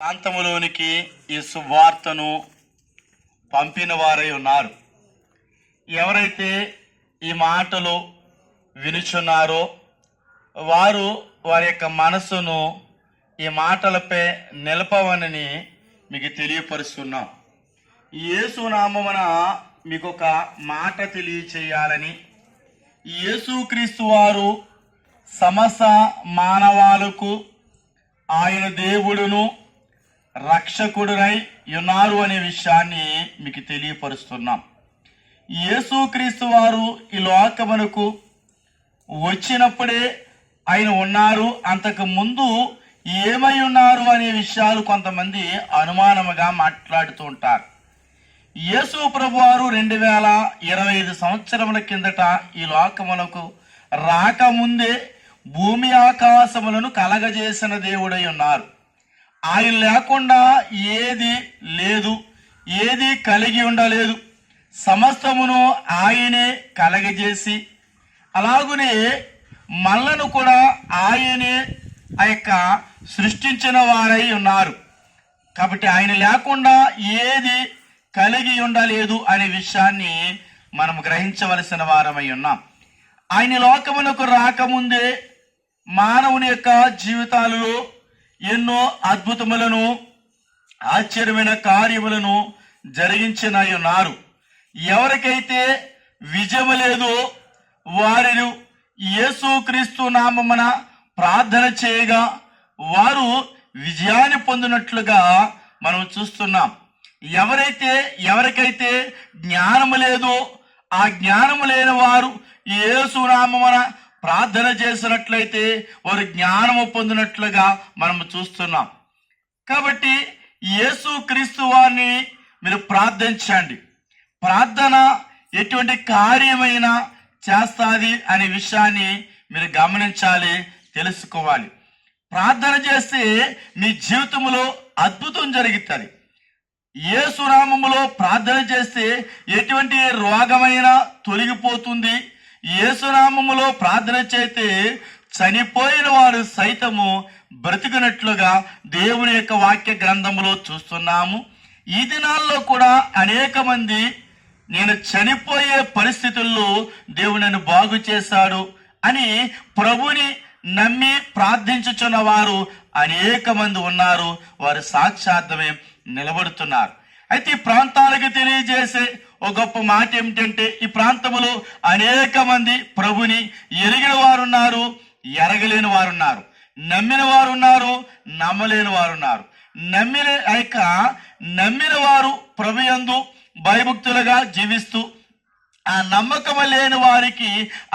ప్రాంతములోనికి ఈ సువార్తను పంపిన వారై ఉన్నారు. ఎవరైతే ఈ మాటలు వినుచున్నారో వారు వారి యొక్క మనసును ఈ మాటలపై నిలపవనని మీకు తెలియపరుస్తున్నాం. యేసు నామమున మీకు ఒక మాట తెలియచేయాలని, యేసుక్రీస్తు వారు సమస్త మానవాలకు ఆయన దేవుడును రక్షకుడునై ఉన్నారు అనే విషయాన్ని మీకు తెలియపరుస్తున్నాం. యేసుక్రీస్తు వారు ఈ లోకమునకు వచ్చినప్పుడే ఆయన ఉన్నారు, అంతకు ముందు ఏమై ఉన్నారు అనే విషయాలు కొంతమంది అనుమానముగా మాట్లాడుతూ ఉంటారు. యేసు ప్రభువారు 2025 సంవత్సరముల కిందట ఈ లోకమునకు రాకముందే భూమి ఆకాశములను కలగజేసిన దేవుడై ఉన్నారు. ఆయన లేకుండా ఏది లేదు, ఏది కలిగి ఉండలేదు. సమస్తమును ఆయనే కలగజేసి అలాగునే మనలను కూడా ఆయనే ఆ యొక్క సృష్టించిన వారై ఉన్నారు. కాబట్టి ఆయన లేకుండా ఏది కలిగి ఉండలేదు అనే విషయాన్ని మనం గ్రహించవలసిన వారమై ఉన్నాం. ఆయన లోకమునకు రాకముందే మానవుని యొక్క జీవితాలలో ఎన్నో అద్భుతములను ఆశ్చర్యమైన కార్యములను జరిగించిన ఉన్నారు. ఎవరికైతే విజయము లేదో వారు యేసుక్రీస్తు నామమున ప్రార్థన చేయగా వారు విజయాన్ని పొందినట్లుగా మనం చూస్తున్నాం. ఎవరికైతే జ్ఞానము లేదో ఆ జ్ఞానము లేని వారు యేసు నామమున ప్రార్థన చేసినట్లయితే వారు జ్ఞానము పొందినట్లుగా మనము చూస్తున్నాం. కాబట్టి యేసుక్రీస్తు వారిని మీరు ప్రార్థించండి. ప్రార్థన ఎటువంటి కార్యమైనా చేస్తుంది అనే విషయాన్ని మీరు గమనించాలి, తెలుసుకోవాలి. ప్రార్థన చేస్తే మీ జీవితంలో అద్భుతం జరుగుతుంది. యేసు నామములో ప్రార్థన చేస్తే ఎటువంటి రోగమైనా తొలగిపోతుంది. యేసునామములో ప్రార్థన చేస్తే చనిపోయిన వారు సైతము బ్రతికినట్లుగా దేవుని యొక్క వాక్య గ్రంథములో చూస్తున్నాము. ఈ దినాల్లో కూడా అనేక మంది నేను చనిపోయే పరిస్థితుల్లో దేవుడు నన్ను బాగు చేశాడు అని ప్రభుని నమ్మి ప్రార్థించుచున్న వారు అనేక మంది ఉన్నారు. వారు సాక్షాత్మే నిలబడుతున్నారు. అయితే ఈ ప్రాంతాలకు తెలియజేసే ఒక గొప్ప మాట ఏమిటంటే, ఈ ప్రాంతంలో అనేక మంది ప్రభుని ఎరిగిన వారు ఉన్నారు, ఎరగలేని వారు ఉన్నారు, నమ్మిన వారు ఉన్నారు, నమ్మలేని వారు ఉన్నారు. నమ్మిన వారు ప్రభు యందు భయభక్తులుగా జీవిస్తూ, ఆ నమ్మకం లేని వారికి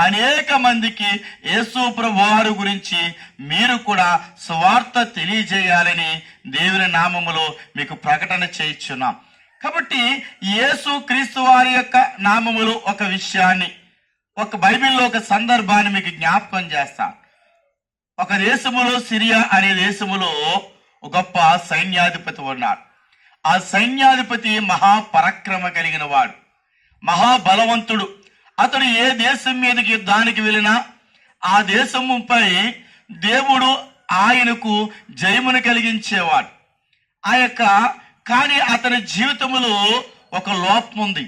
అనేక మందికి యేసు ప్రభు వారి గురించి మీరు కూడా సువార్త తెలియజేయాలని దేవుని నామములో మీకు ప్రకటన చేయించున్నాం. కాబట్టి యేసు క్రీస్తు వారి యొక్క నామములో ఒక విషయాన్ని, ఒక బైబిల్లో ఒక సందర్భాన్ని మీకు జ్ఞాపకం చేస్తాను. ఒక దేశములో, సిరియా అనే దేశములో ఒక గొప్ప సైన్యాధిపతి ఉన్నాడు. ఆ సైన్యాధిపతి మహాపరాక్రమ కలిగిన వాడు, మహాబలవంతుడు. అతడు ఏ దేశం మీదకి యుద్ధానికి వెళ్ళినా ఆ దేశముపై దేవుడు ఆయనకు జయమును కలిగించేవాడు. కానీ అతని జీవితంలో ఒక లోపం ఉంది,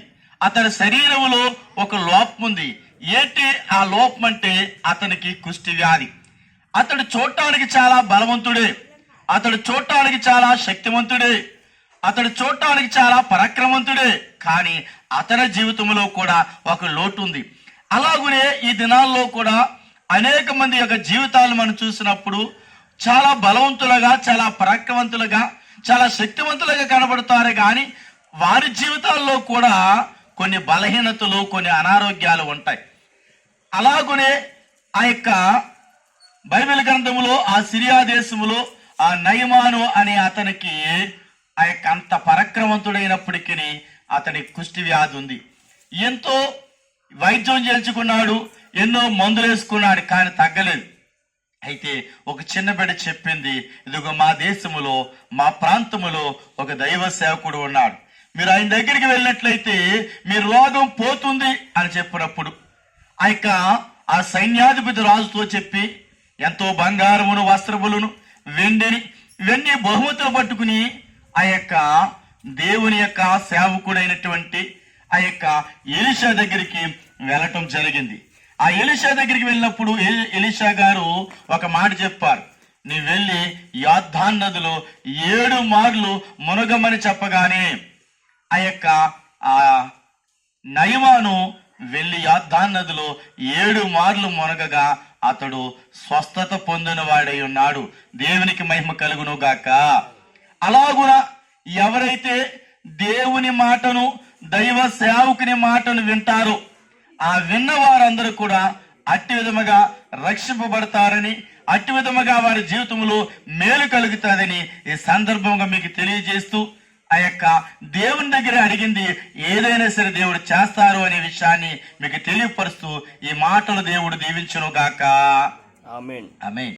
అతని శరీరంలో ఒక లోపం ఉంది. ఏంటి ఆ లోపం అంటే అతనికి కుష్టి వ్యాధి. అతడు చూడటానికి చాలా బలవంతుడే, అతడు చూడటానికి చాలా శక్తివంతుడే, అతడు చూడటానికి చాలా పరాక్రమవంతుడే, కానీ అతని జీవితంలో కూడా ఒక లోటు ఉంది. అలాగనే ఈ దినాల్లో కూడా అనేక మంది యొక్క జీవితాలు మనం చూసినప్పుడు చాలా బలవంతులుగా, చాలా పరాక్రమవంతులుగా, చాలా శక్తివంతులుగా కనబడతారు. కానీ వారి జీవితాల్లో కూడా కొన్ని బలహీనతలు, కొన్ని అనారోగ్యాలు ఉంటాయి. అలాగనే ఆ యొక్క బైబిల్ గ్రంథములో ఆ సిరియా దేశములో ఆ నయమాను అనే అతనికి ఆ యొక్క అంత పరాక్రమవంతుడైనప్పటికీ అతని కుష్టి వ్యాధి ఉంది. ఎంతో వైద్యం చేయించుకున్నాడు, ఎన్నో మందులు వేసుకున్నాడు, కానీ తగ్గలేదు. అయితే ఒక చిన్న బిడ్డ చెప్పింది, ఇదిగో మా దేశములో, మా ప్రాంతములో ఒక దైవ సేవకుడు ఉన్నాడు, మీరు ఆయన దగ్గరికి వెళ్ళినట్లయితే మీ రోగం పోతుంది అని చెప్పినప్పుడు ఆ సైన్యాధిపతి రాజుతో చెప్పి ఎంతో బంగారమును, వస్త్రములను, వెండిని ఇవన్నీ బహుమతులు పట్టుకుని ఆ యొక్క దేవుని యొక్క సేవకుడైనటువంటి ఆ యొక్క ఎలీషా దగ్గరికి వెళ్ళటం జరిగింది. ఆ ఎలీషా దగ్గరికి వెళ్ళినప్పుడు ఎలీషా గారు ఒక మాట చెప్పారు, నీ వెళ్ళి యొర్దాను నదిలో 7 మార్లు మునగమని చెప్పగానే ఆ యొక్క నయమాను వెళ్ళి యొర్దాను నదిలో 7 మార్లు మునగగా అతడు స్వస్థత పొందిన వాడై ఉన్నాడు. దేవునికి మహిమ కలుగును గాక. అలాగున ఎవరైతే దేవుని మాటను, దైవ సేవకుని మాటను వింటారో ఆ విన్న వారందరూ కూడా అట్టి విధముగా రక్షింపబడతారని, అట్టి విధముగా వారి జీవితంలో మేలు కలుగుతాదని ఈ సందర్భంగా మీకు తెలియజేస్తూ, ఆ యొక్క దేవుని దగ్గర అడిగింది ఏదైనా సరే దేవుడు చేస్తారు అనే విషయాన్ని మీకు తెలియపరుస్తూ ఈ మాటలు దేవుడు దీవించును గాక. ఆమేన్. ఆమేన్.